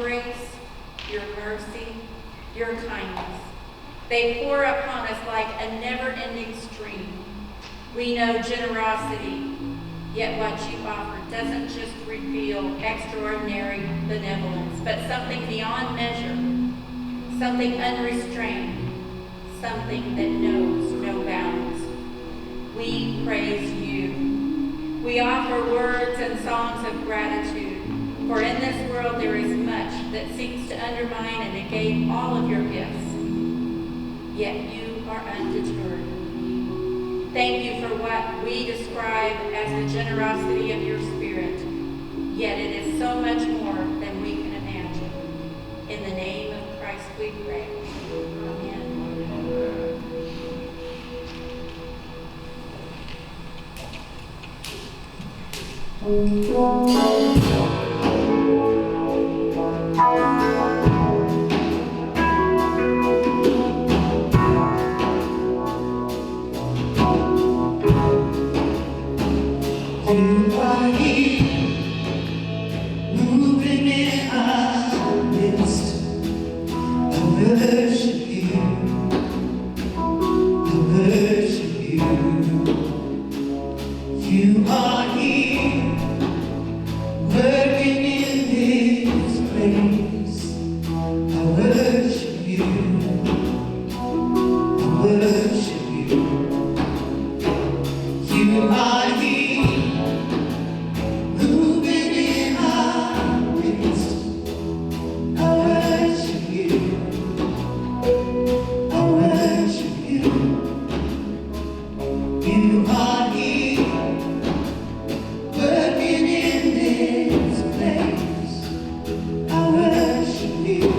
grace, your mercy, your kindness. They pour upon us like a never-ending stream. We know generosity, yet what you offer doesn't just reveal extraordinary benevolence, but something beyond measure, something unrestrained, something that knows no bounds. We praise you. We offer words and songs of gratitude, for in this world there is much that seeks to undermine and negate all of your gifts. Yet you are undeterred. Thank you for what we describe as the generosity of your Spirit, yet it is so much more than we can imagine. In the name of Christ we pray. Amen. You are here, moving in our midst. I worship you, I worship you. You are here, working in this place. I worship you, I worship you. You are here, moving in our midst. I worship you, I worship you. You are here, working in this place. I worship you.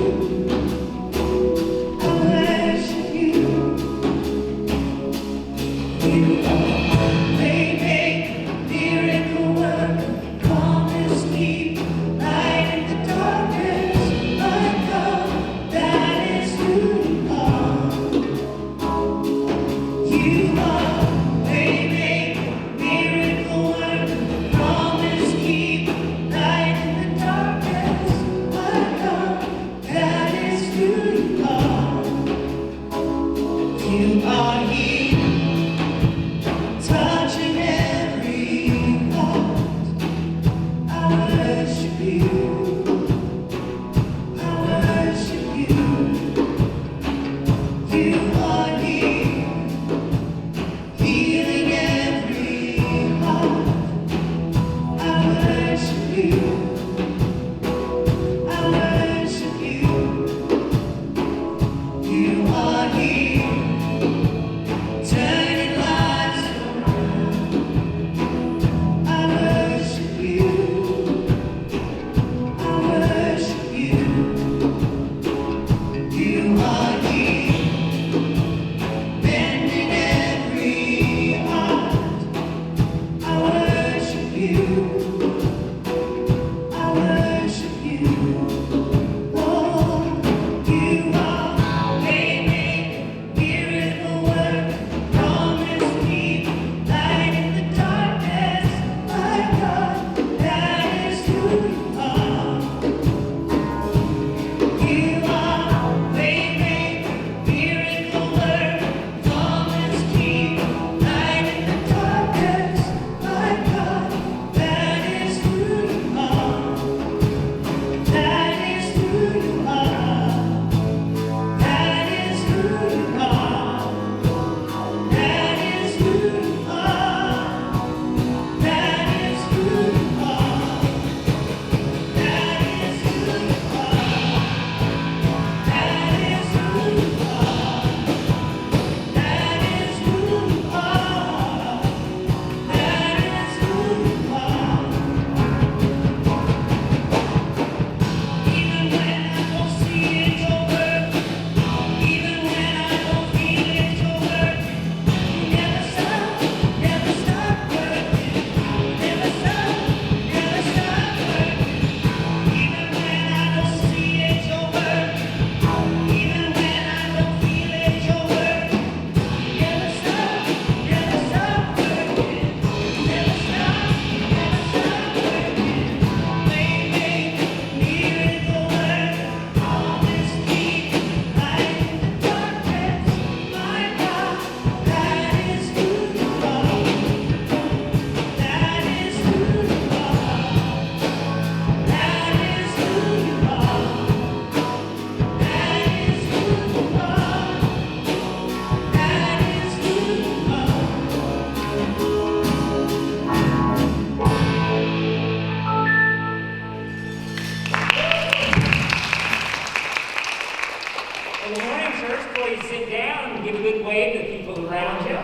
first, please sit down and give a good wave to the people around you.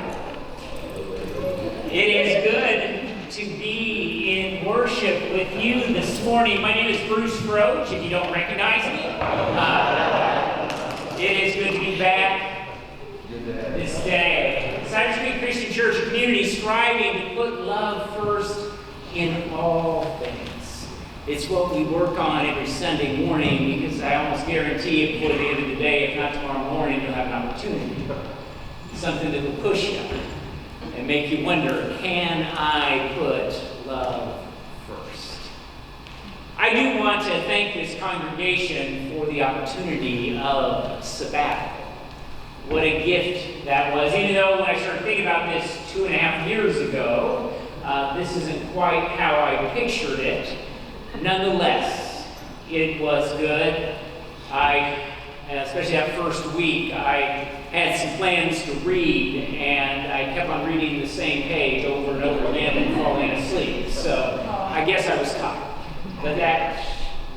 It is good to be in worship with you this morning. My name is Bruce Frogge, if you don't recognize me. It is good to be back this day. Cypress Creek Christian Church community striving to put love first in all things. It's what we work on every Sunday morning, because I almost guarantee you before the end of the day, if not tomorrow morning, you'll have an opportunity. Something that will push you and make you wonder, can I put love first? I do want to thank this congregation for the opportunity of sabbatical. What a gift that was. Even though when I started thinking about this 2.5 years ago, this isn't quite how I pictured it. Nonetheless, it was good. Especially that first week, I had some plans to read, and I kept on reading the same page over and over again and falling asleep. So I guess I was tired. But that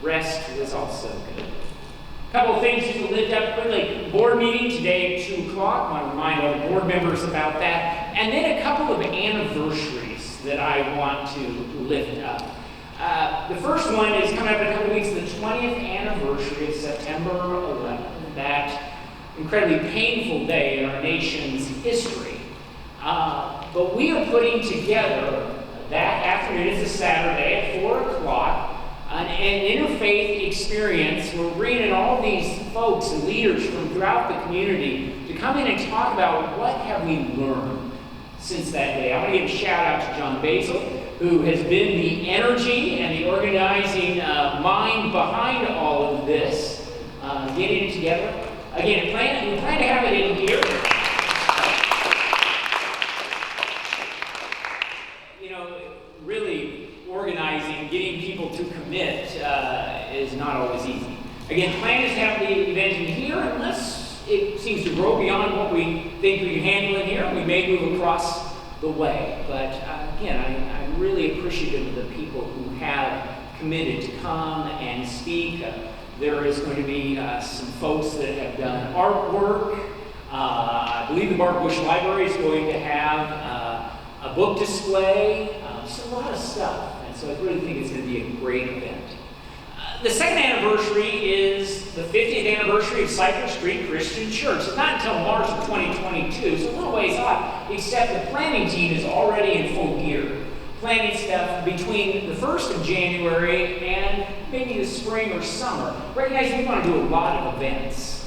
rest was also good. A couple of things to lift up quickly. Board meeting today at 2 o'clock. I want to remind all the board members about that. And then a couple of anniversaries that I want to lift up. The first one is coming up in a couple of weeks, the 20th anniversary of September 11th, that incredibly painful day in our nation's history. But we are putting together that afternoon, it's a Saturday at 4 o'clock, an interfaith experience. We're bringing all these folks and leaders from throughout the community to come in and talk about what have we learned since that day. I want to give a shout out to John Basil, who has been the energy and the organizing mind behind all of this, getting it together. Again, we plan to have it in here. Really organizing, getting people to commit is not always easy. Again, plan is to have the event in here, unless it seems to grow beyond what we think we can handle in here. We may move across the way. But again, I'm really appreciative of the people who have committed to come and speak. There is going to be some folks that have done artwork. I believe the Mark Bush Library is going to have a book display. Just a lot of stuff. And so I really think it's going to be a great event. The second anniversary is the 50th anniversary of Cypress Creek Christian Church. It's not until March of 2022, so a little ways off, except the planning team is already in full gear. Planning stuff between the 1st of January and maybe the spring or summer. Recognize we want to do a lot of events.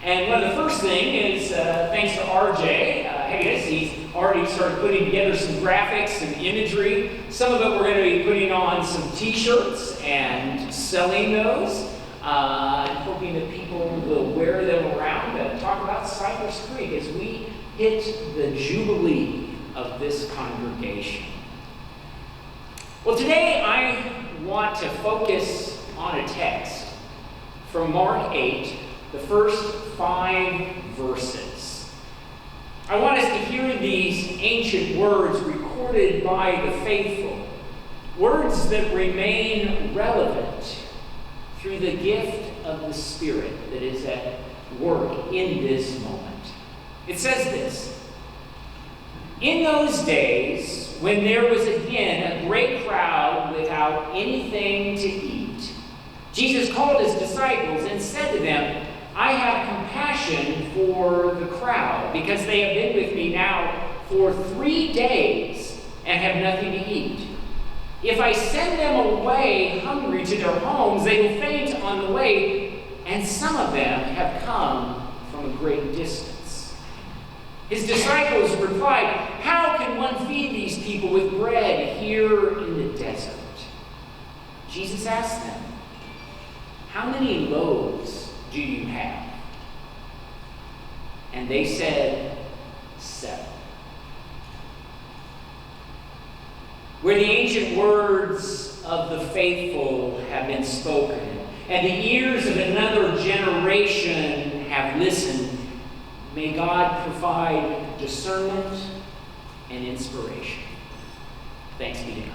And one of the first things is, thanks to RJ Hayes, he's already started putting together some graphics, some imagery. Some of it we're going to be putting on some t-shirts and selling those. And hoping that people will wear them around and talk about Cypress Creek as we hit the jubilee of this congregation. Well, today I want to focus on a text from Mark 8, the first 5 verses. I want us to hear these ancient words recorded by the faithful, words that remain relevant through the gift of the Spirit that is at work in this moment. It says this: "In those days, when there was again a great crowd without anything to eat, Jesus called his disciples and said to them, 'I have compassion for the crowd, because they have been with me now for 3 days and have nothing to eat. If I send them away hungry to their homes, they will faint on the way, and some of them have come from a great distance.' His disciples replied, 'How can one feed these people with bread here in the desert?' Jesus asked them, 'How many loaves do you have?' And they said, 7. Where the ancient words of the faithful have been spoken, and the ears of another generation have listened, may God provide discernment and inspiration. Thanks be to God.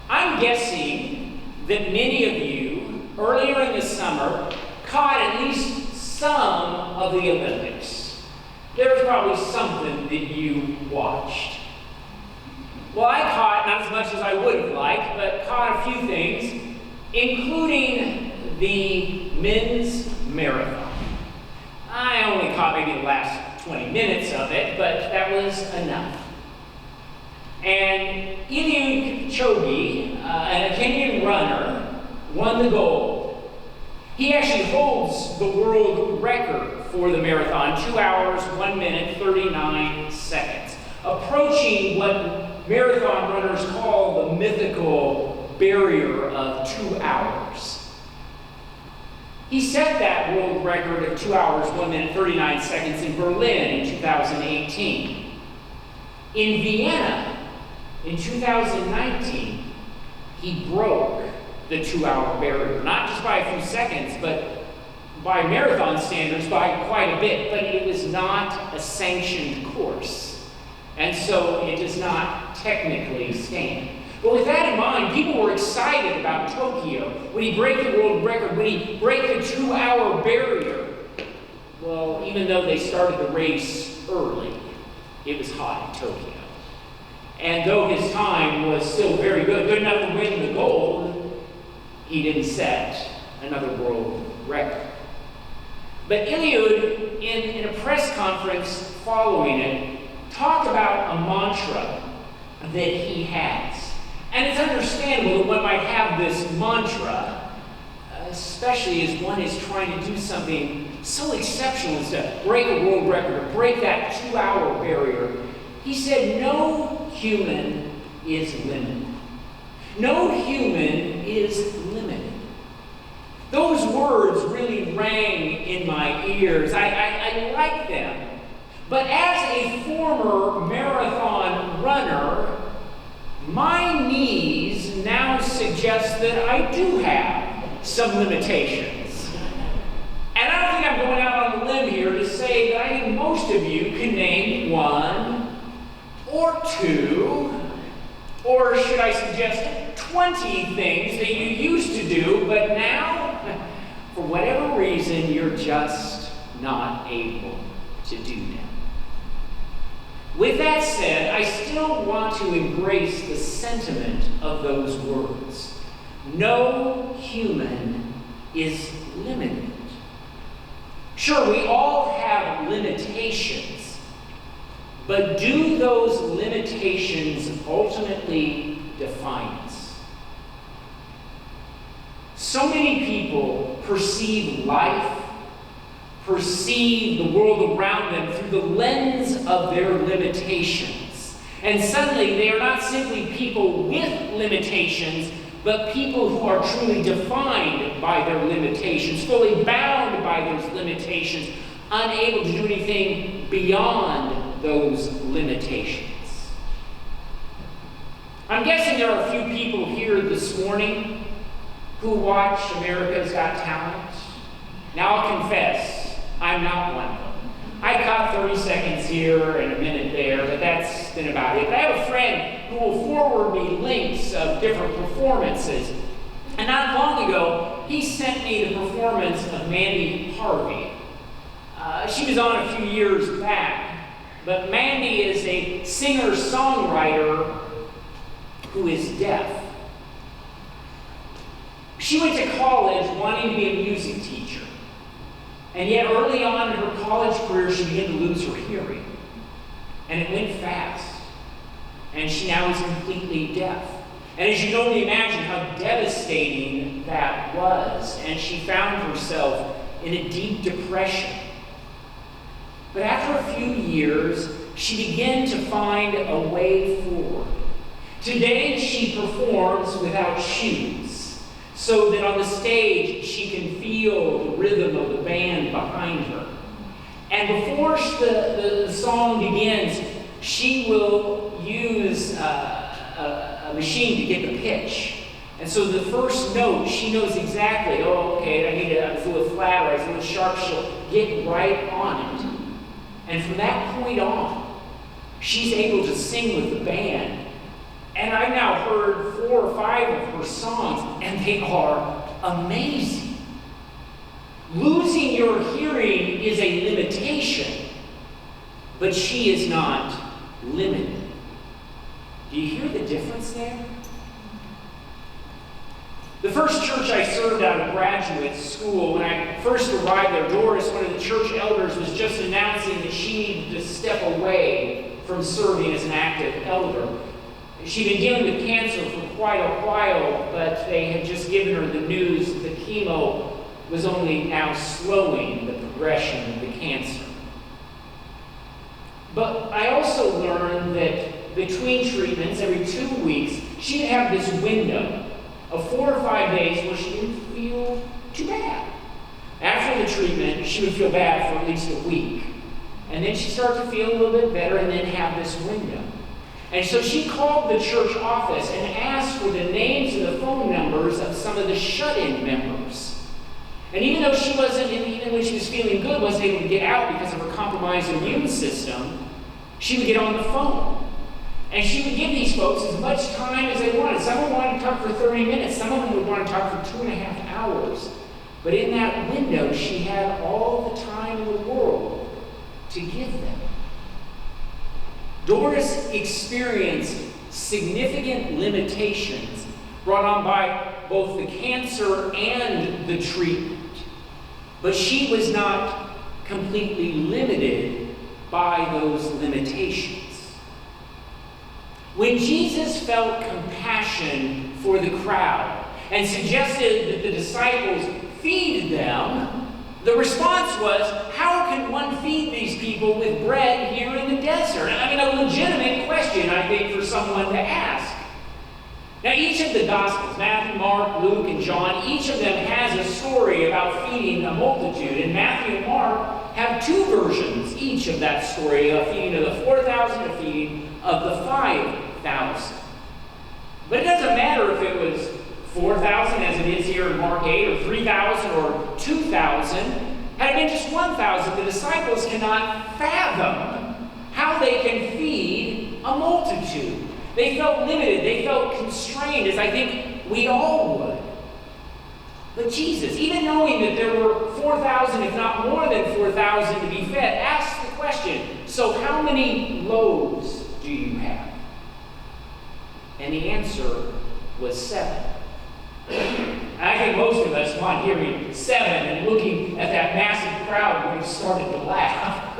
I'm guessing that many of you, earlier in the summer, caught at least some of the Olympics. There's probably something that you watched. Well, I caught, not as much as I would have liked, but caught a few things, including the men's marathon. I only caught maybe the last 20 minutes of it, but that was enough. And Eliud Kipchoge, a Kenyan runner, won the gold. He actually holds the world record for the marathon, 2 hours, 1 minute, 39 seconds, approaching what marathon runners call the mythical barrier of 2 hours. He set that world record of 2 hours, 1 minute, 39 seconds in Berlin in 2018. In Vienna, in 2019, he broke the 2 hour barrier, not just by a few seconds, but by marathon standards, by quite a bit. But it was not a sanctioned course, and so it does not technically stand. But with that in mind, people were excited about Tokyo. Would he break the world record? Would he break the 2 hour barrier? Well, even though they started the race early, it was hot in Tokyo. And though his time was still very good enough to win the gold, he didn't set another world record. But Eliud, in a press conference following it, talked about a mantra that he has. And it's understandable that one might have this mantra, especially as one is trying to do something so exceptional as to break a world record or break that 2 hour barrier. He said, no human is limited. No human is limited. Those words really rang in my ears. I like them. But as a former marathon runner, my knees now suggest that I do have some limitations. And I don't think I'm going out on a limb here to say that I think most of you can name one or two, or should I suggest 20 things that you used to do, but now, for whatever reason, you're just not able to do them. With that said, I still want to embrace the sentiment of those words. No human is limited. Sure, we all have limitations. But do those limitations ultimately define us? So many people perceive life, perceive the world around them through the lens of their limitations. And suddenly they are not simply people with limitations, but people who are truly defined by their limitations, fully bound by those limitations, unable to do anything beyond those limitations. I'm guessing there are a few people here this morning who watch America's Got Talent. Now I'll confess, I'm not one of them. I caught 30 seconds here and a minute there, but that's been about it. But I have a friend who will forward me links of different performances. And not long ago, he sent me the performance of Mandy Harvey. She was on a few years back. But Mandy is a singer-songwriter who is deaf. She went to college wanting to be a music teacher. And yet early on in her college career, she began to lose her hearing. And it went fast. And she now is completely deaf. And as you can only imagine how devastating that was. And she found herself in a deep depression. But after a few years, she began to find a way forward. Today, she performs without shoes, so that on the stage, she can feel the rhythm of the band behind her. And before the song begins, she will use a machine to get the pitch. And so the first note, she knows exactly, oh, okay, I need a little flat or a little sharp, she'll get right on it. And from that point on, she's able to sing with the band. And I've now heard 4 or 5 of her songs, and they are amazing. you're hearing is a limitation, but she is not limited. Do you hear the difference there? The first church I served out of graduate school, when I first arrived there, Doris, one of the church elders, was just announcing that she needed to step away from serving as an active elder. She'd been dealing with cancer for quite a while, but they had just given her the news that the chemo was only now slowing the progression of the cancer. But I also learned that between treatments, every 2 weeks, she'd have this window of 4 or 5 days where she didn't feel too bad. After the treatment, she would feel bad for at least a week. And then she'd start to feel a little bit better and then have this window. And so she called the church office and asked for the names and the phone numbers of some of the shut-in members. And even though she wasn't, even when she was feeling good, wasn't able to get out because of her compromised immune system, she would get on the phone. And she would give these folks as much time as they wanted. Some of them wanted to talk for 30 minutes. Some of them would want to talk for 2.5 hours. But in that window, she had all the time in the world to give them. Doris experienced significant limitations brought on by both the cancer and the treatment. But she was not completely limited by those limitations. When Jesus felt compassion for the crowd and suggested that the disciples feed them, the response was, how can one feed these people with bread here in the desert? I mean, a legitimate question, I think, for someone to ask. Now, each of the Gospels, Matthew, Mark, Luke, and John, each of them has a story about feeding a multitude. And Matthew and Mark have 2 versions, each of that story, a feeding of the 4,000, a feeding of the 5,000. But it doesn't matter if it was 4,000 as it is here in Mark 8, or 3,000 or 2,000. Had it been just 1,000, the disciples cannot fathom how they can feed a multitude. They felt limited, they felt constrained, as I think we all would. But Jesus, even knowing that there were 4,000, if not more than 4,000 to be fed, asked the question, so how many loaves do you have? And the answer was 7. I think most of us, upon hearing 7 and looking at that massive crowd, would have started to laugh.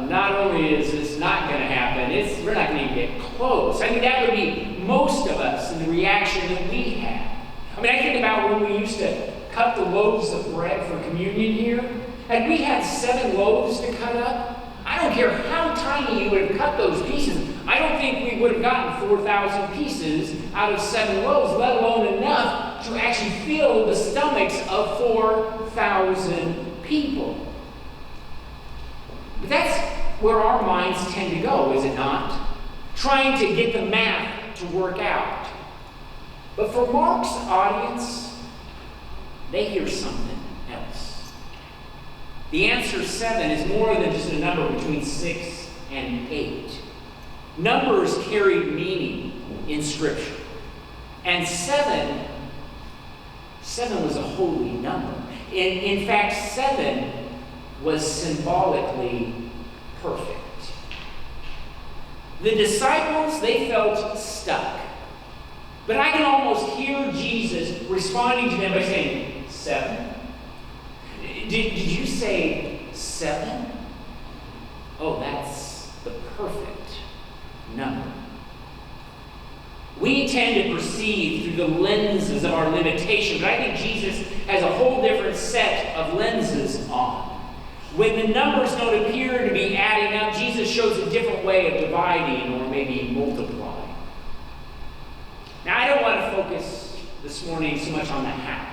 Not only is this not going to happen, we're not going to even get close. I mean, that would be most of us in the reaction that we had. I mean, I think about when we used to cut the loaves of bread for communion here. Had we had 7 loaves to cut up, I don't care how tiny you would have cut those pieces, I don't think we would have gotten 4,000 pieces out of 7 loaves, let alone enough to actually fill the stomachs of 4,000 people. But that's where our minds tend to go, is it not? Trying to get the math to work out. But for Mark's audience, they hear something else. The answer 7 is more than just a number between 6 and 8. Numbers carry meaning in Scripture. And 7 was a holy number. In fact, 7 was symbolically perfect. The disciples, they felt stuck. But I can almost hear Jesus responding to them by saying, 7? Did you say 7? Oh, that's the perfect number. We tend to perceive through the lenses of our limitation, but I think Jesus has a whole different set of lenses on. When the numbers don't appear to be adding up, Jesus shows a different way of dividing or maybe multiplying. Now, I don't want to focus this morning so much on the how.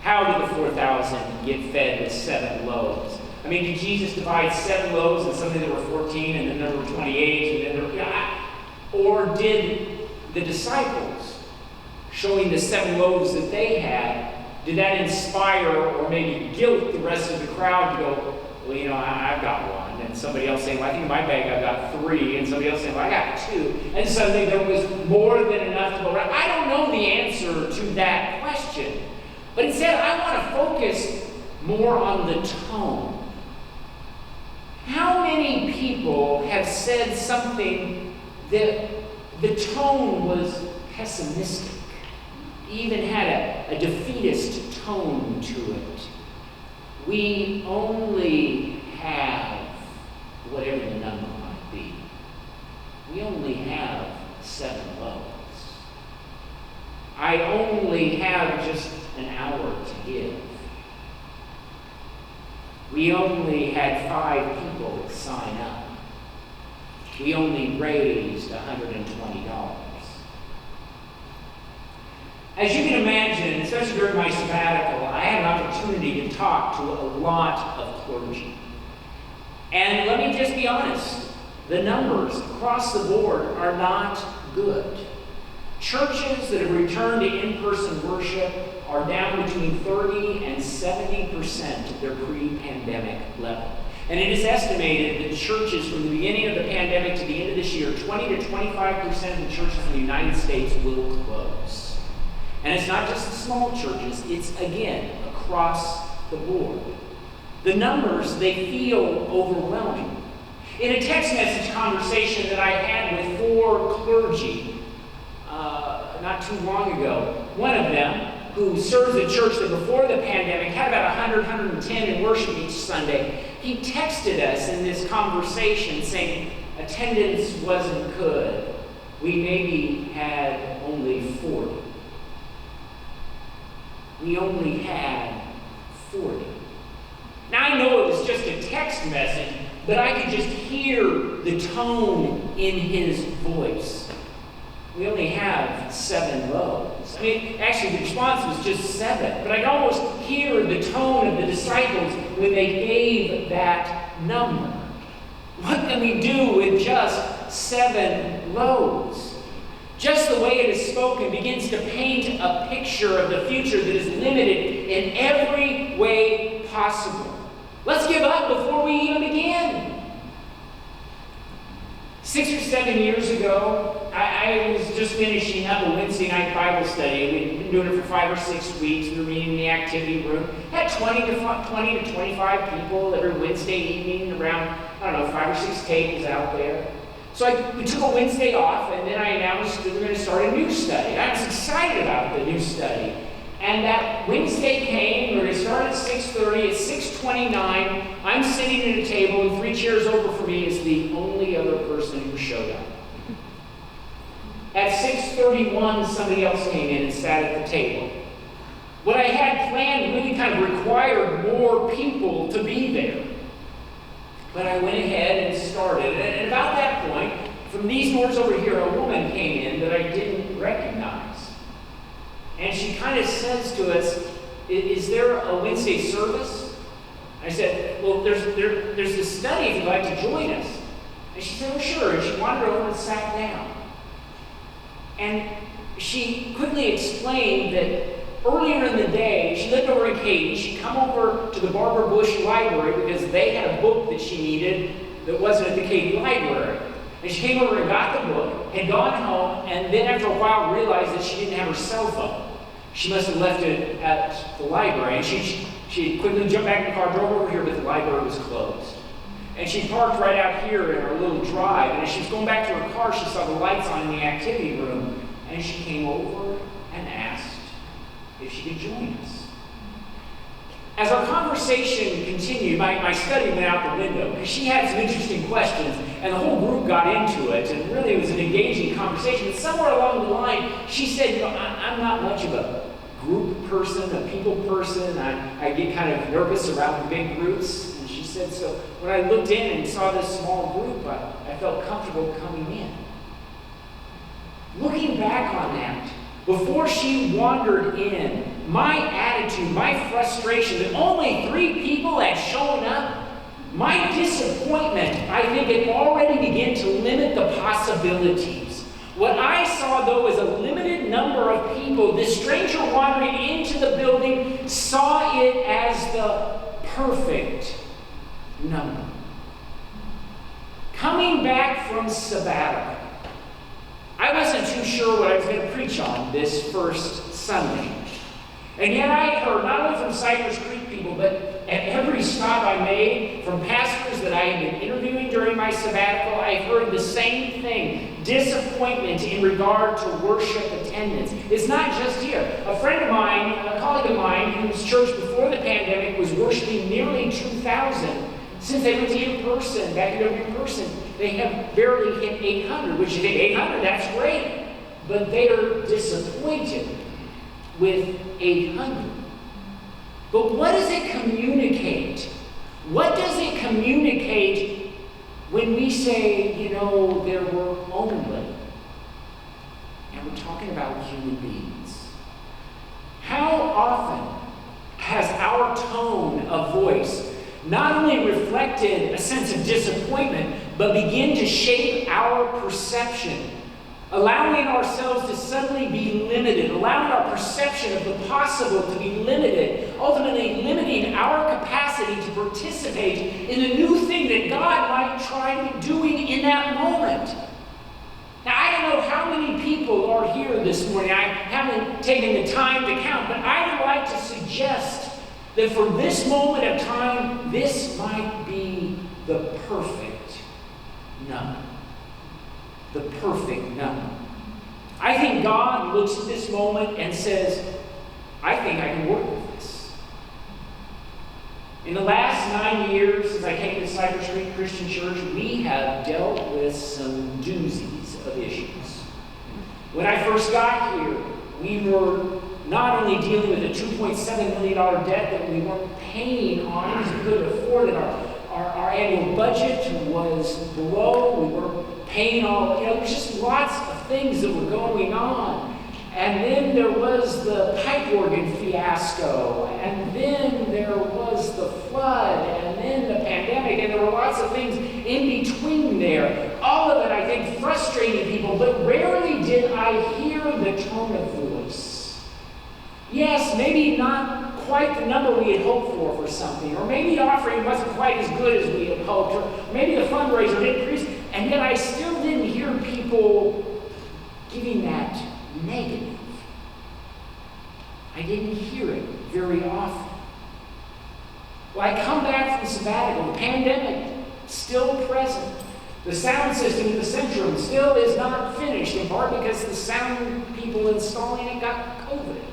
How did the 4,000 get fed with 7 loaves? I mean, did Jesus divide 7 loaves and suddenly there were 14 and then there were 28 and then there were... Or did the disciples, showing the 7 loaves that they had, did that inspire or maybe guilt the rest of the crowd to go, well, you know, I've got 1. And somebody else saying, well, I think in my bag I've got 3. And somebody else saying, well, I got 2. And suddenly there was more than enough to go around. I don't know the answer to that question. But instead, I want to focus more on the tone. How many people have said something that the tone was pessimistic, even had a defeatist tone to it? We only have, whatever the number might be, we only have 7 loaves. I only have just an hour to give. We only had 5 people sign up. We only raised $120. As you can imagine, especially during my sabbatical, I had an opportunity to talk to a lot of clergy. And let me just be honest, the numbers across the board are not good. Churches that have returned to in-person worship are down between 30 and 70% of their pre-pandemic level. And it is estimated that churches from the beginning of the pandemic to the end of this year, 20 to 25% of the churches in the United States will close. And it's not just the small churches, it's again across the board. The numbers, they feel overwhelming. In a text message conversation that I had with 4 clergy not too long ago, one of them, who serves a church that before the pandemic had about 100, 110 in worship each Sunday, he texted us in this conversation saying attendance wasn't good. We maybe had only 40. We only had 40. Now I know it was just a text message, but I could just hear the tone in his voice. We only have 7 loaves. I mean, actually the response was just 7, but I could almost hear the tone of the disciples when they gave that number. What can we do with just 7 loaves? Just the way it is spoken begins to paint a picture of the future that is limited in every way possible. Let's give up before we even begin. 6 or 7 years ago, I was just finishing up a Wednesday night Bible study. We'd been doing it for 5 or 6 weeks. We were meeting in the activity room. Had 20 to 25 people every Wednesday evening around, 5 or 6 tables out there. So we took a Wednesday off, and then I announced that we were going to start a new study. I was excited about the new study. And that Wednesday came, we were going to start at 6:30, at 6:29, I'm sitting at a table, and 3 chairs over from me is the only other person who showed up. At 6:31, somebody else came in and sat at the table. What I had planned really kind of required more people to be there. But I went ahead and started. And about that point, from these doors over here, a woman came in that I didn't recognize. And she kind of says to us, is there a Wednesday service? I said, well, there's this study if you'd like to join us. And she said, oh, sure. And she wandered over and sat down. And she quickly explained that earlier in the day, she lived over in Katy. She'd come over to the Barbara Bush Library because they had a book that she needed that wasn't at the Katy Library. And she came over and got the book, had gone home, and then after a while realized that she didn't have her cell phone. She must have left it at the library. And she quickly jumped back in the car, drove over here, but the library was closed. And she parked right out here in our little drive. And as she was going back to her car, she saw the lights on in the activity room. And she came over and asked if she could join us. As our conversation continued, my study went out the window because she had some interesting questions, and the whole group got into it, and really it was an engaging conversation. But somewhere along the line, she said, I'm not much of a group person, a people person. I get kind of nervous around big groups. And she said, so when I looked in and saw this small group, I felt comfortable coming in. Looking back on that, before she wandered in, my attitude, my frustration that only 3 people had shown up, my disappointment, I think it already began to limit the possibilities. What I saw, though, was a limited number of people. This stranger wandering into the building saw it as the perfect number. Coming back from sabbatical, I wasn't too sure what I was going to preach on this first Sunday. And yet I heard, not only from Cypress Creek people, but at every stop I made from pastors that I had been interviewing during my sabbatical, I heard the same thing: disappointment in regard to worship attendance. It's not just here. A friend of mine, a colleague of mine, whose church before the pandemic was worshiping nearly 2,000. Since they went to in-person, back to in-person, they have barely hit 800, which you think 800, that's great. But they are disappointed with 800. But what does it communicate? What does it communicate when we say, there were only? And we're talking about human beings. How often has our tone of voice not only reflected a sense of disappointment, but begin to shape our perception, allowing ourselves to suddenly be limited, allowing our perception of the possible to be limited, ultimately limiting our capacity to participate in a new thing that God might try to be doing in that moment. Now, I don't know how many people are here this morning. I haven't taken the time to count, but I would like to suggest that for this moment of time, this might be the perfect number. The perfect number. I think God looks at this moment and says, I think I can work with this. In the last 9 years, since I came to Cypress Street Christian Church, we have dealt with some doozies of issues. When I first got here, we were not only dealing with a $2.7 million debt that we weren't paying on because we couldn't afford it. Our annual budget was below. We weren't paying all, there's just lots of things that were going on. And then there was the pipe organ fiasco. And then there was the flood. And then the pandemic. And there were lots of things in between there. All of it, I think, frustrated people. But rarely did I hear the tone of voice. Yes, maybe not quite the number we had hoped for something, or maybe the offering wasn't quite as good as we had hoped, or maybe the fundraiser increased, and yet I still didn't hear people giving that negative. I didn't hear it very often. Well, I come back from sabbatical, the pandemic still present. The sound system in the Centrum still is not finished, in part because the sound people installing it got COVID.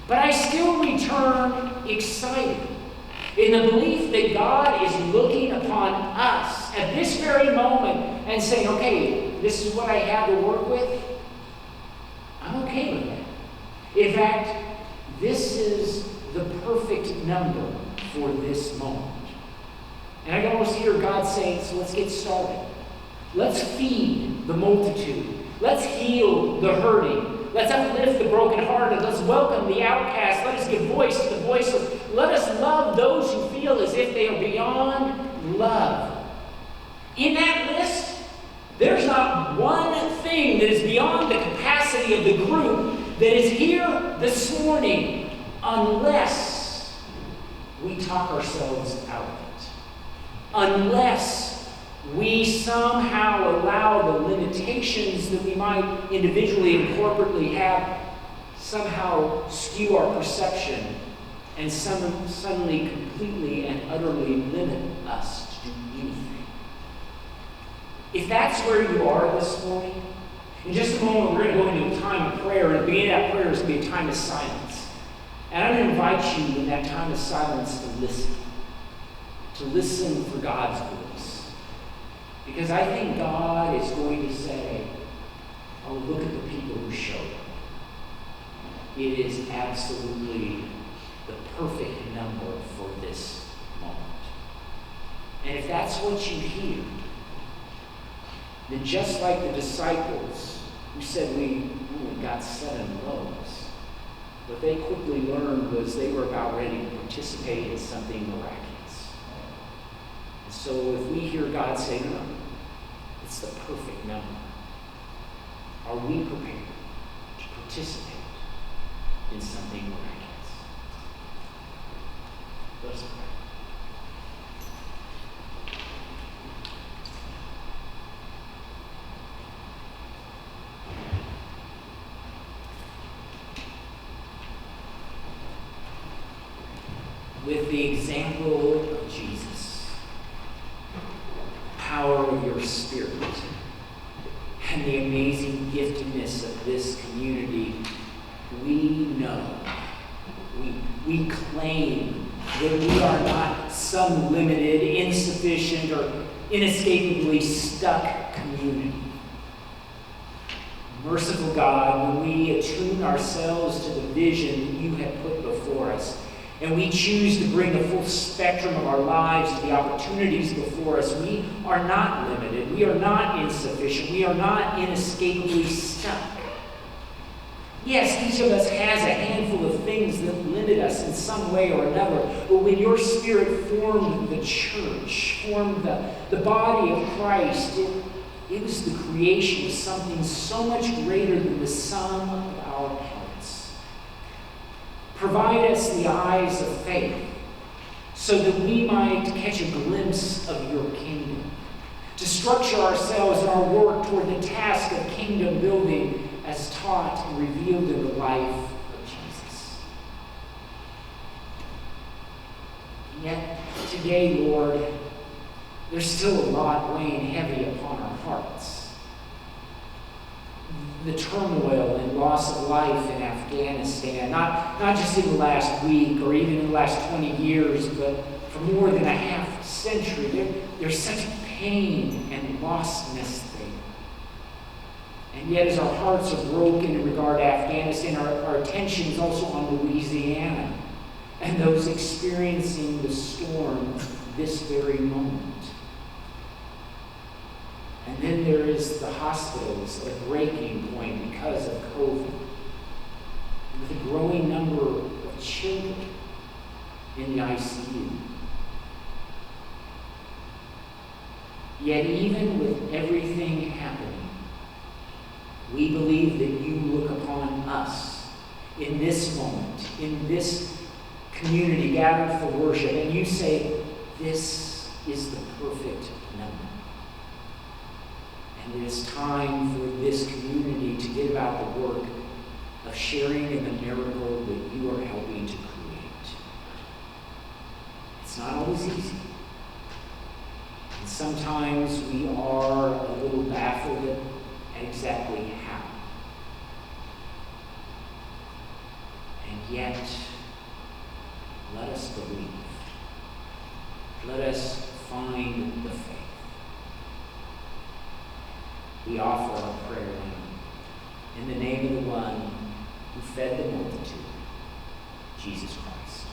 But I still return excited in the belief that God is looking upon us at this very moment and saying, okay, this is what I have to work with. I'm okay with that. In fact, this is the perfect number for this moment. And I can almost hear God saying, so let's get started. Let's feed the multitude. Let's heal the hurting. Let's uplift the brokenhearted. Let's welcome the outcast. Let us give voice to the voiceless. Let us love those who feel as if they are beyond love. In that list, there's not one thing that is beyond the capacity of the group that is here this morning unless we talk ourselves out of it. Unless we somehow allow the limitations that we might individually and corporately have somehow skew our perception and suddenly completely and utterly limit us to do anything. If that's where you are this morning, in just a moment we're going to go into a time of prayer, and at the beginning of that prayer is going to be a time of silence. And I'm going to invite you in that time of silence to listen for God's voice. Because I think God is going to say, oh, look at the people who showed up. It is absolutely the perfect number for this moment. And if that's what you hear, then just like the disciples who said we got 7 loaves, what they quickly learned was they were about ready to participate in something miraculous. And so if we hear God say, no, it's the perfect number, are we prepared to participate in something miraculous? Let us pray. with the example of Jesus, the power of your Spirit, and the amazing giftedness of this community, we know, we claim that we are not some limited, insufficient, or inescapably stuck community. Merciful God, when we attune ourselves to the vision that you have put before us, and we choose to bring the full spectrum of our lives to the opportunities before us, we are not limited, we are not insufficient, we are not inescapably stuck. Yes, each of us has a handful of things that limit us in some way or another, but when your Spirit formed the church, formed the body of Christ, it was the creation of something so much greater than the sum of our parts. Provide us the eyes of faith so that we might catch a glimpse of your kingdom, to structure ourselves in our work toward the task of kingdom building as taught and revealed in the life of Jesus. And yet, today, Lord, there's still a lot weighing heavy upon our hearts. The turmoil and loss of life in Afghanistan, not just in the last week or even in the last 20 years, but for more than a half century, there's such pain and lostness there. And yet, as our hearts are broken in regard to Afghanistan, our attention is also on Louisiana and those experiencing the storm this very moment. And then there is the hospitals at a breaking point because of COVID, with a growing number of children in the ICU. Yet even with everything happening, we believe that you look upon us in this moment, in this community gathered for worship, and you say, this is the perfect number. And it is time for this community to get about the work of sharing in the miracle that you are helping to create. It's not always easy. And sometimes we are a little baffled at exactly how. And yet, let us believe. Let us find the faith. We offer our prayer now in the name of the one who fed the multitude, Jesus Christ.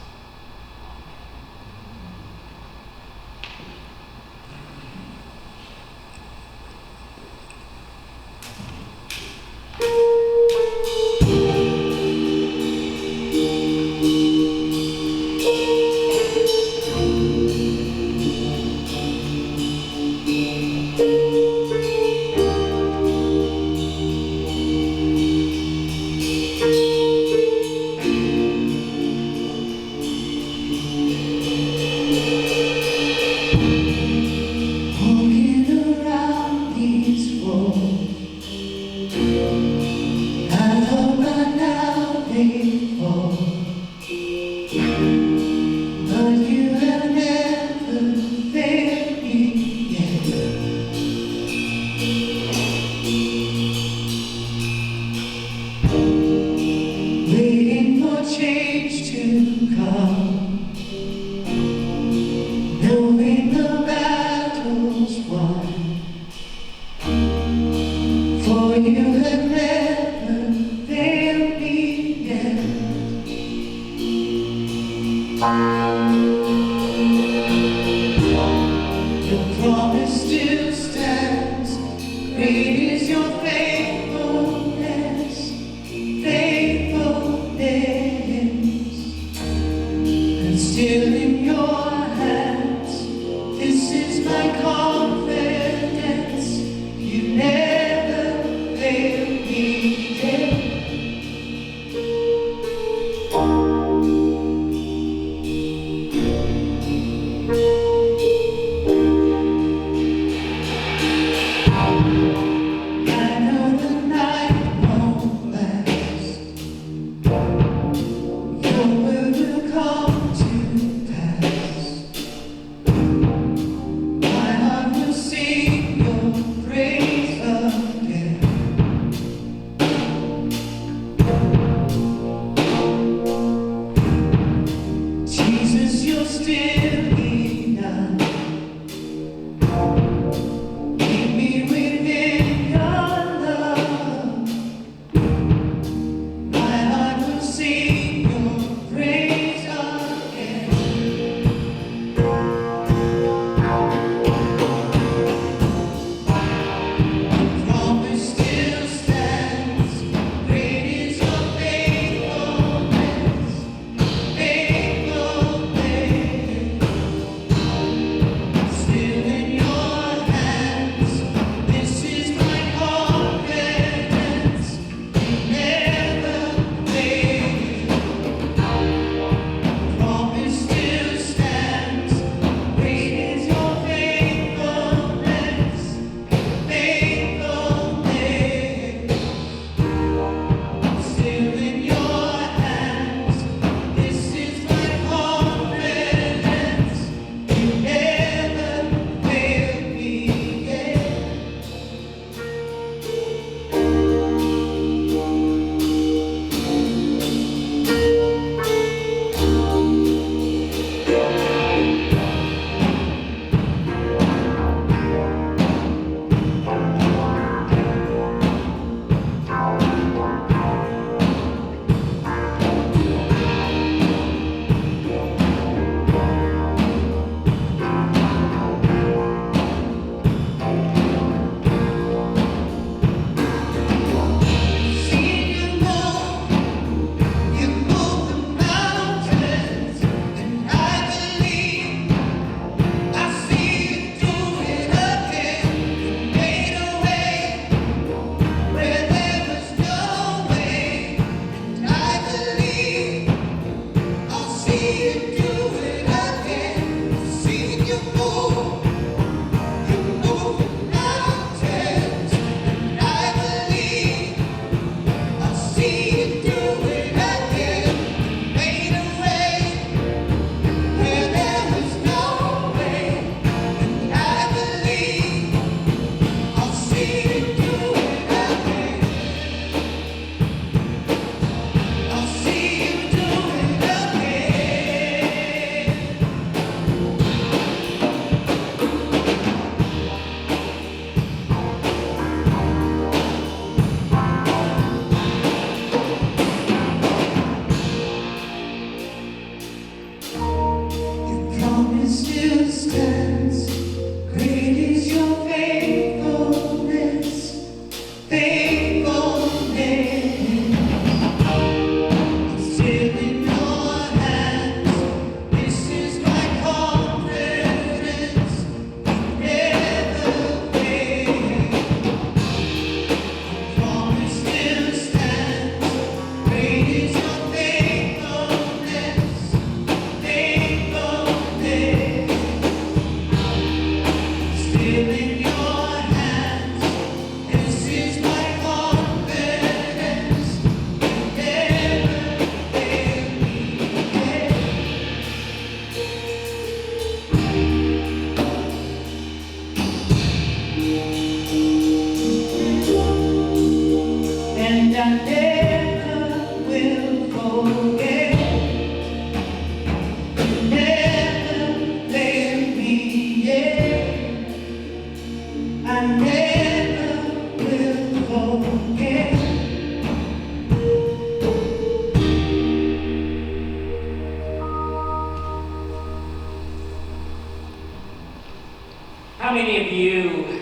How many of you,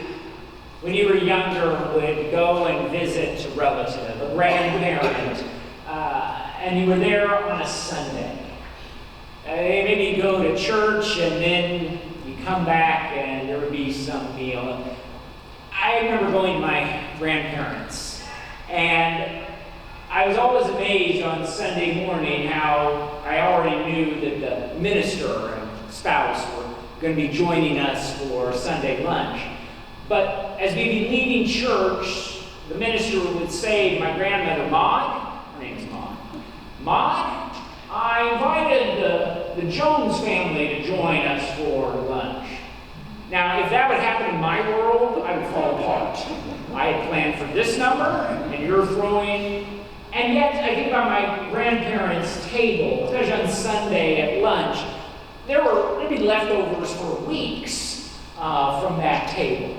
when you were younger, would go and visit a relative, a grandparent, and you were there on a Sunday? Maybe you go to church and then you come back and there would be some meal. I remember going to my grandparents, and I was always amazed on Sunday morning how I already knew that the minister and spouse were going to be joining us for Sunday lunch. But as we'd be leaving church, the minister would say to my grandmother, Maud, her name's Maud, Maud, I invited the Jones family to join us for lunch. Now, if that would happen in my world, I would fall apart. I had planned for this number, and you're throwing. And yet, I think about my grandparents' table, especially on Sunday at lunch, there'd be leftovers for weeks from that table.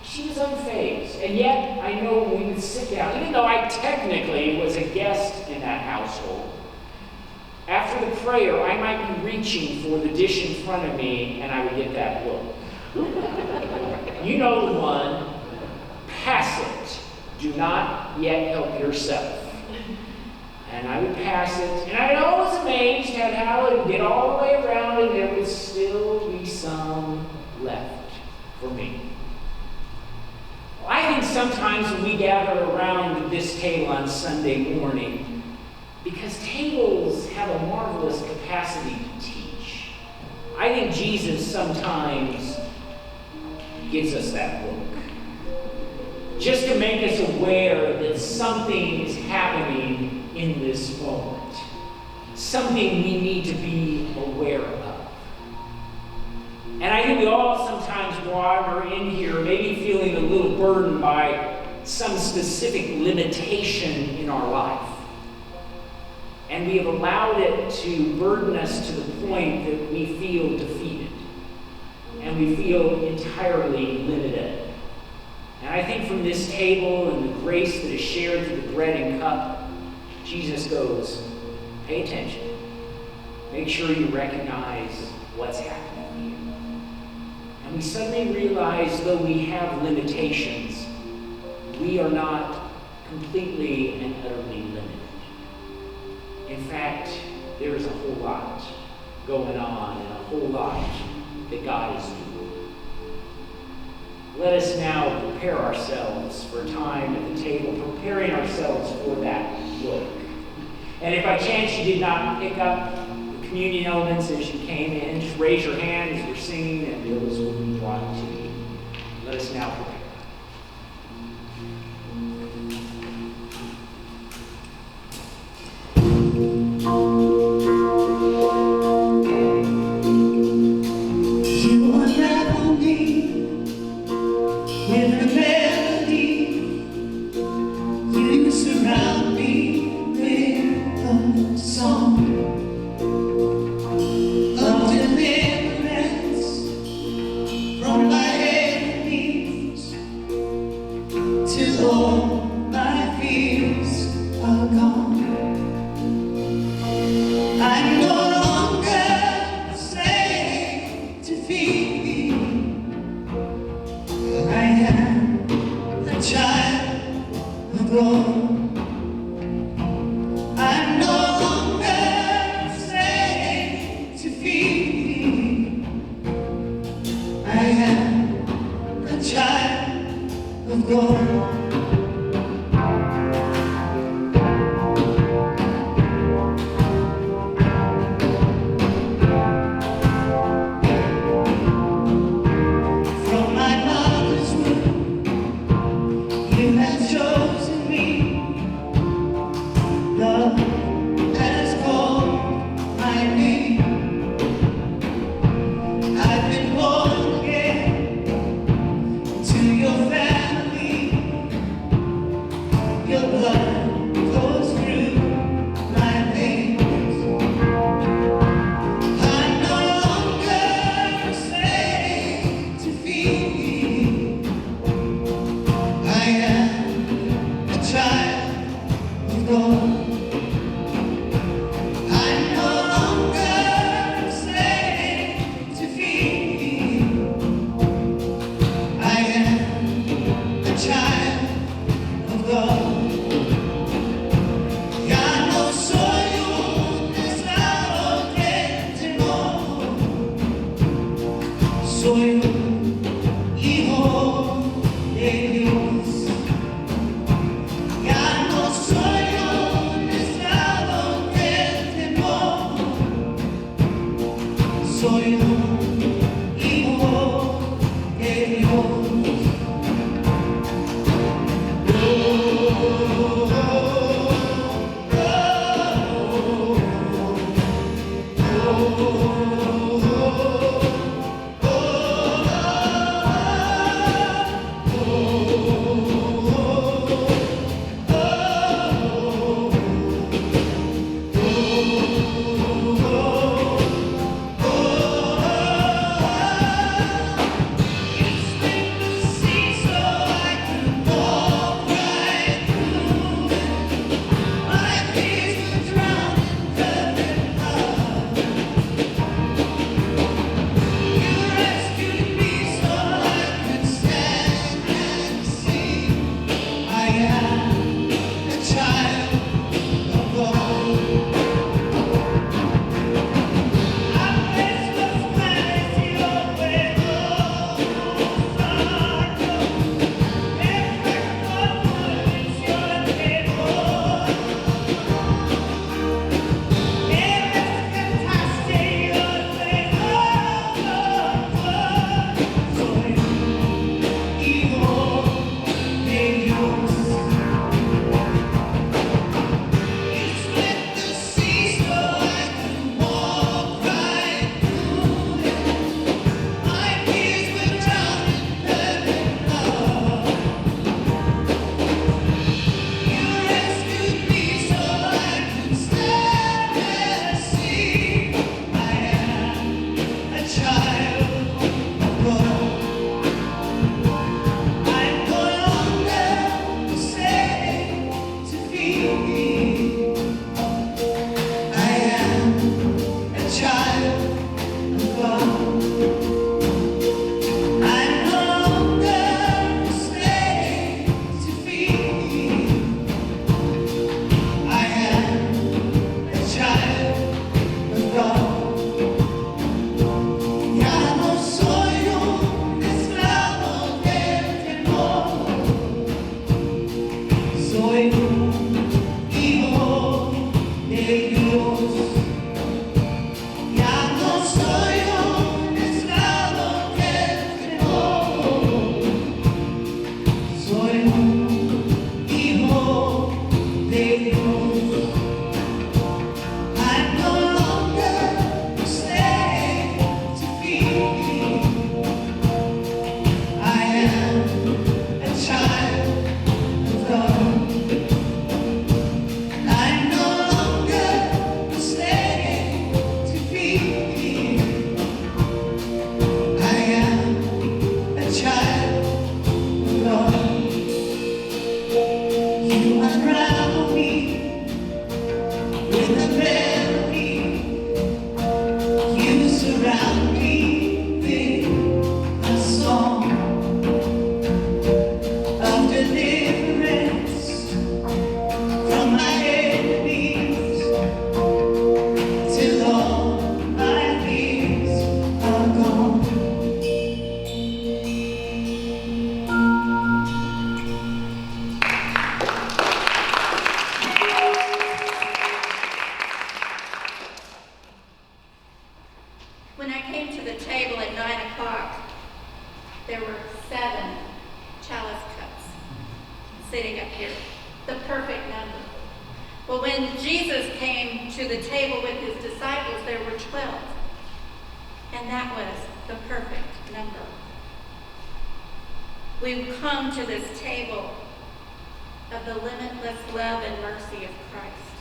She was unfazed, and yet I know we would sit down, even though I technically was a guest in that household. After the prayer, I might be reaching for the dish in front of me, and I would get that look. You know the one, pass it. Do not yet help yourself. And I would pass it, and I was always amazed at how it would get all the way around, and there would still be some left for me. Well, I think sometimes when we gather around this table on Sunday morning, because tables have a marvelous capacity to teach, I think Jesus sometimes gives us that look, just to make us aware that something is happening in this moment, something we need to be aware of. And I think we all sometimes, while we're in here, maybe feeling a little burdened by some specific limitation in our life. And we have allowed it to burden us to the point that we feel defeated and we feel entirely limited. And I think from this table and the grace that is shared through the bread and cup, Jesus goes, pay attention. Make sure you recognize what's happening here. And we suddenly realize, though we have limitations, we are not completely and utterly limited. In fact, there is a whole lot going on and a whole lot that God is doing. Let us now prepare ourselves for time at the table, preparing ourselves for that look. And if by chance you did not pick up the communion elements as you came in, just raise your hand as we're singing and those will be brought to you. Let us now pray. You unravel me with a melody. You surround me with a song of deliverance from my enemies, till all my fears are gone. I'm no longer a slave to fear. I am a child of God. I'm no longer a slave to fear. I am a child of God. From my mother's womb, you have chosen me. Love has called my name. I've been born again to your family. Your blood flows through my veins. I'm no longer a slave to fear. I am a child of God. I'm no longer a slave to fear. I am a child of God. Ya no soy un esclavo de temor. Soy un hijo de Dios. Ya no soy un esclavo del temor. Soy un hijo de Dios. We've come to this table of the limitless love and mercy of Christ,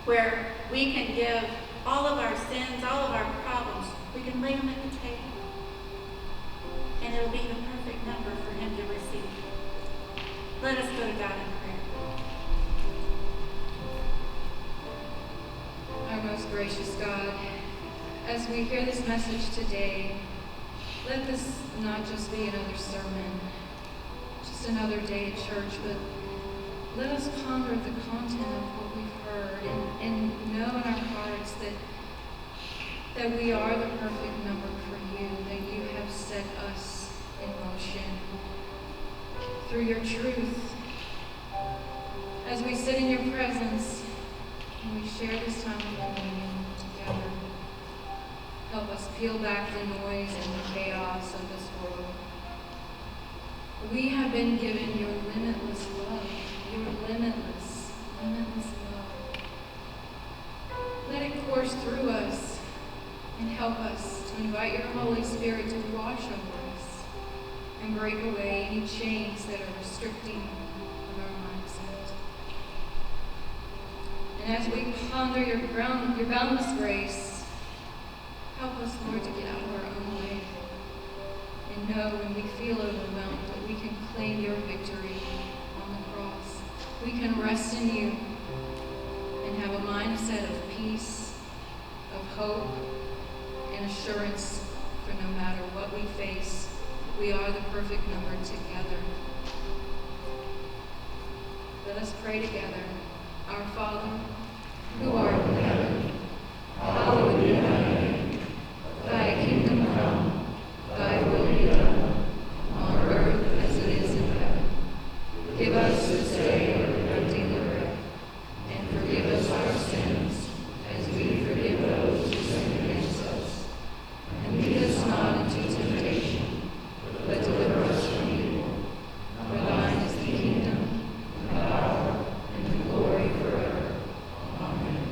where we can give all of our sins, all of our problems, we can lay them at the table, and it'll be the perfect number for him to receive. Let us go to God in prayer. Our most gracious God, as we hear this message today, let this not just be another sermon, just another day at church, but let us ponder the content of what we've heard and know in our hearts that we are the perfect number for you, that you have set us in motion through your truth. As we sit in your presence and we share this time of communion together, help us peel back the noise and the chaos of this world. We have been given your limitless love, your limitless love. Let it course through us and help us to invite your Holy Spirit to wash over us and break away any chains that are restricting our mindset. And as we ponder your boundless grace, help us, Lord, to get out of our own way and know when we feel overwhelmed that we can claim your victory on the cross. We can rest in you and have a mindset of peace, of hope, and assurance for no matter what we face, we are the perfect number together. Let us pray together. Our Father, who art in heaven, hallowed be thy name. Thy kingdom come, thy will be done, on earth as it is in heaven. Give us this day our daily bread, and forgive us our sins, as we forgive those who sin against us. And lead us not into temptation, but deliver us from evil. For thine is the kingdom, the power, and the glory forever. Amen.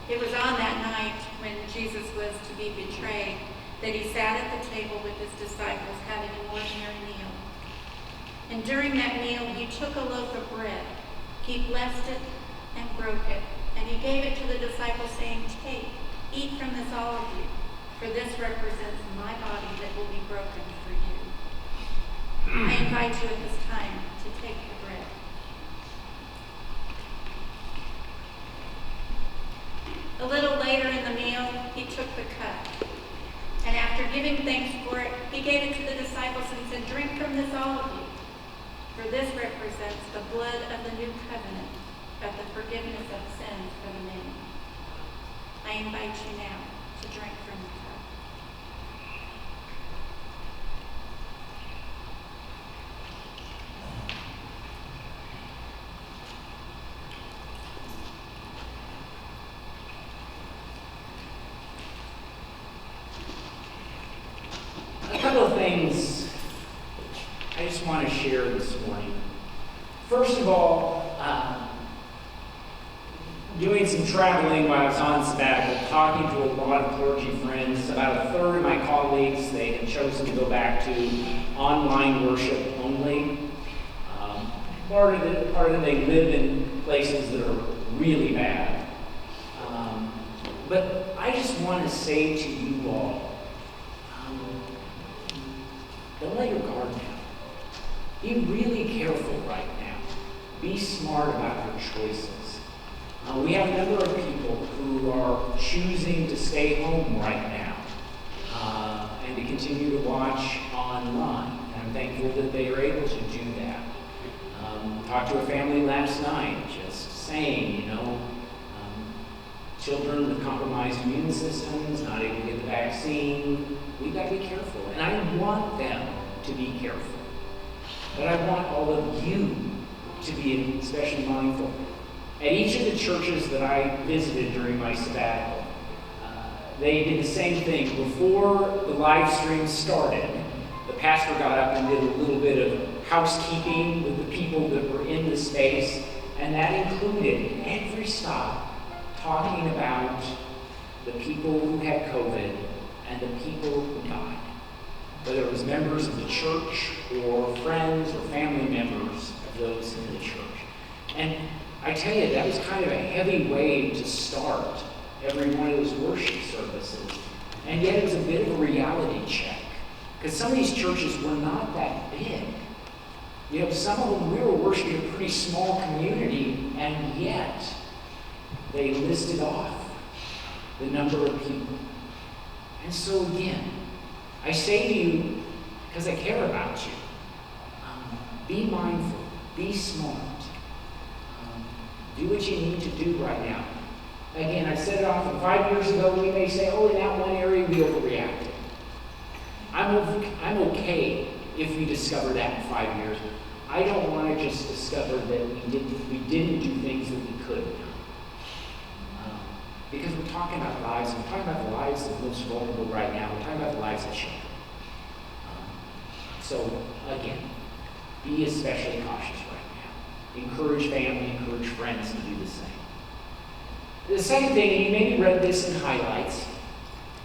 It was on that night when Jesus was to be betrayed that he sat at the table with his disciples having an ordinary meal. And during that meal, he took a loaf of bread. He blessed it and broke it. And he gave it to the disciples, saying, "Take, eat from this, all of you, for this represents my body that will be broken for you." I invite you at this time to take the bread. A little later in the meal, he took the cup. And after giving thanks for it, he gave it to the disciples and said, "Drink from this, all of you. For this represents the blood of the new covenant, of the forgiveness of sins for the many." I invite you now to drink from the cup. A couple of things I just want to share this morning. First of all, doing some traveling while I was on sabbatical, talking to a lot of clergy friends. About a third of my colleagues, they had chosen to go back to online worship only. Part of it, they live in places that are really bad. But I just want to say to you all, don't let your guard down. Be really careful right now. Be smart about your choices. We have a number of people who are choosing to stay home right now and to continue to watch online. And I'm thankful that they are able to do that. Talked to a family last night just saying, children with compromised immune systems, not able to get the vaccine, we've got to be careful. And I want them to be careful. But I want all of you to be especially mindful. At each of the churches that I visited during my sabbatical, they did the same thing. Before the live stream started, the pastor got up and did a little bit of housekeeping with the people that were in the space, and that included every stop talking about the people who had COVID and the people who died, whether it was members of the church or friends or family members of those in the church. And I tell you, that was kind of a heavy way to start every one of those worship services. And yet it was a bit of a reality check. Because some of these churches were not that big. Some of them, we were worshiping a pretty small community, and yet they listed off the number of people. And so again, I say to you, because I care about you, be mindful, be smart. Do what you need to do right now. Again, I said it often, 5 years ago, we may say, in that one area we overreacted. I'm okay if we discover that in 5 years. I don't want to just discover that we didn't do things that we could have done. Because we're talking about lives, and we're talking about the lives of the most vulnerable right now. We're talking about the lives of children. So, again, be especially cautious right now. Encourage family, encourage friends to do the same. The second thing, and you maybe read this in highlights,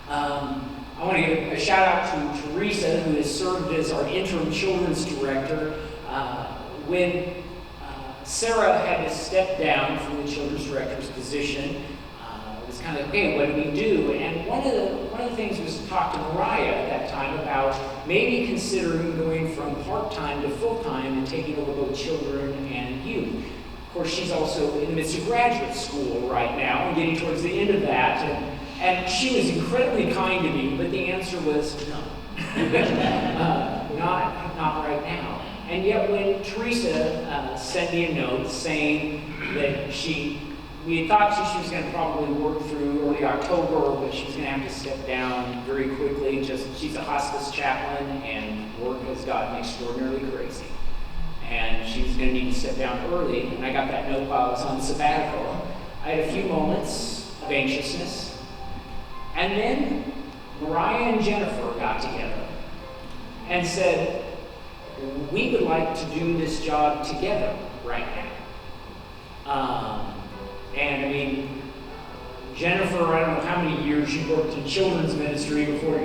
I want to give a shout out to Teresa, who has served as our interim children's director. When Sarah had to step down from the children's director's position, it was kind of, okay, what do we do? And one of the things was to talk to Mariah at that time about maybe considering going from part-time to full-time and taking over both children and youth. Of course, she's also in the midst of graduate school right now and getting towards the end of that. And she was incredibly kind to me, but the answer was no. Not right now. And yet when Teresa sent me a note saying that we had thought she was going to probably work through early October, but she was going to have to step down very quickly. She's a hospice chaplain, and work has gotten extraordinarily crazy. And she was going to need to step down early, and I got that note while I was on sabbatical. I had a few moments of anxiousness. And then Mariah and Jennifer got together and said, we would like to do this job together right now. And I mean, Jennifer, I don't know how many years you worked in children's ministry before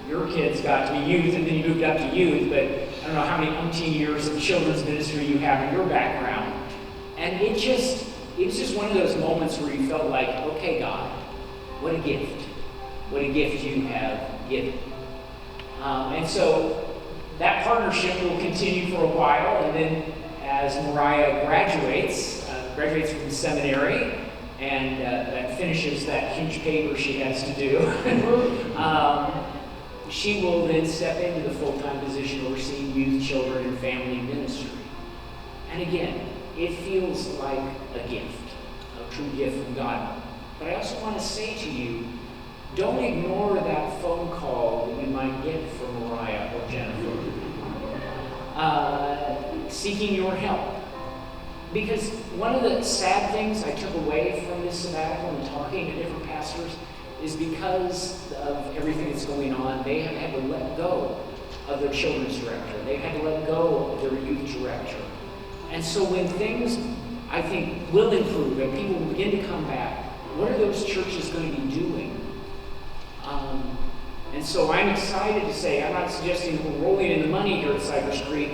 your kids got to be youth, and then you moved up to youth, but I don't know how many umpteen years of children's ministry you have in your background. And it was just one of those moments where you felt like, okay, God, what a gift. What a gift you have given. And so that partnership will continue for a while, and then as Mariah graduates from the seminary, and that finishes that huge paper she has to do, she will then step into the full-time position overseeing youth, children, and family ministry. And again, it feels like a gift, a true gift from God. But I also want to say to you, don't ignore that phone call that you might get from Mariah or Jennifer, seeking your help. Because one of the sad things I took away from this sabbatical and talking to different pastors is because of everything that's going on, they have had to let go of their children's director. They've had to let go of their youth director. And so when things, I think, will improve and people will begin to come back, what are those churches going to be doing? And so I'm excited to say, I'm not suggesting that we're rolling in the money here at Cypress Creek,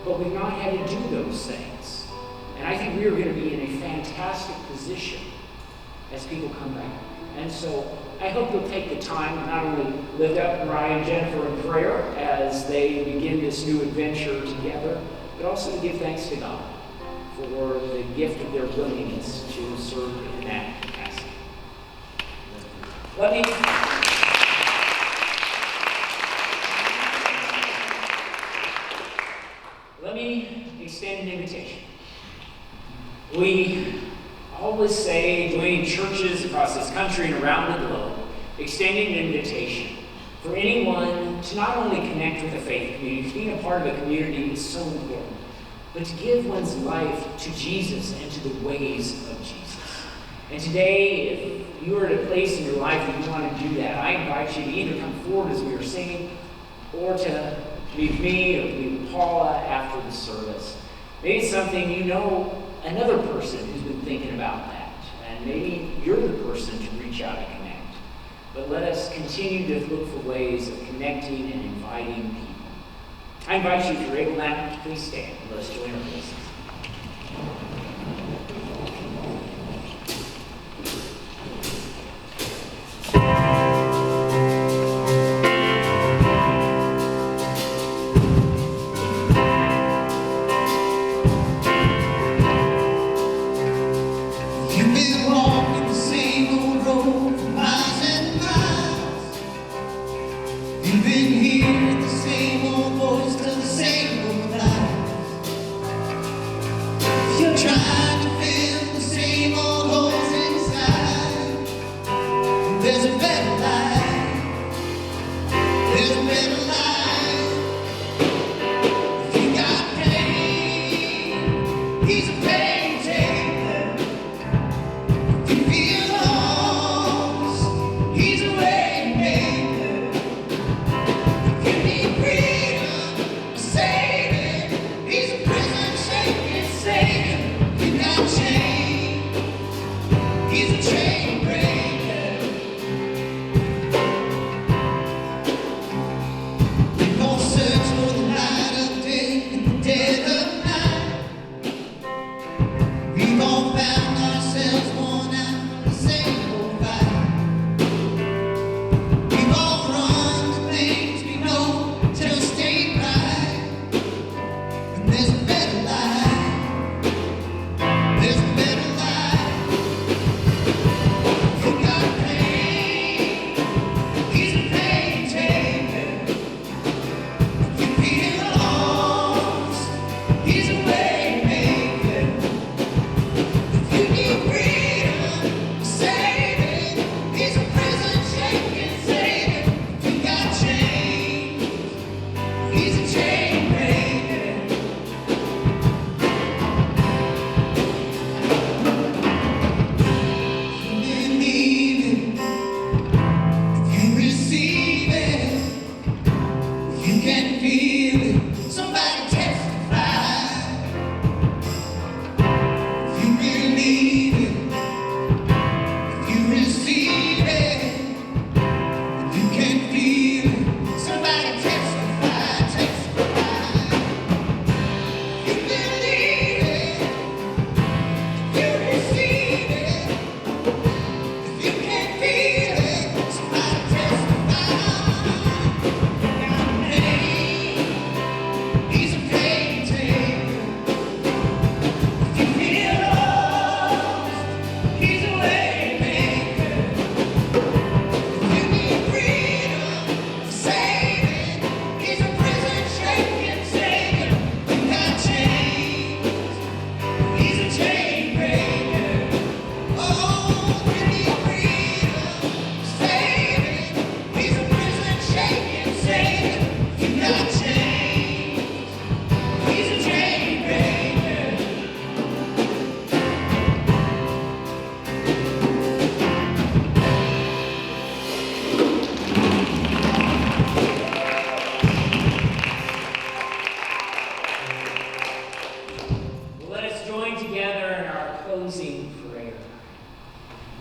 but we've not had to do those things. And I think we are going to be in a fantastic position as people come back. And so I hope you'll take the time to not only lift up Mariah and Jennifer in prayer as they begin this new adventure together, but also to give thanks to God for the gift of their willingness to serve in that capacity. Let me extend an invitation. We always say, joining churches across this country and around the globe, extending an invitation for anyone to not only connect with a faith community, being a part of a community is so important, but to give one's life to Jesus and to the ways of Jesus. And today, if you are at a place in your life where you want to do that, I invite you to either come forward as we are singing, or to meet with me or meet with Paula after the service. Maybe it's something you know another person who's been thinking about that, and maybe you're the person to reach out and connect. But let us continue to look for ways of connecting and inviting people. I invite you, if you're able now, to please stand and let us join our voices.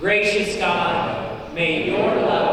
Gracious God, may your love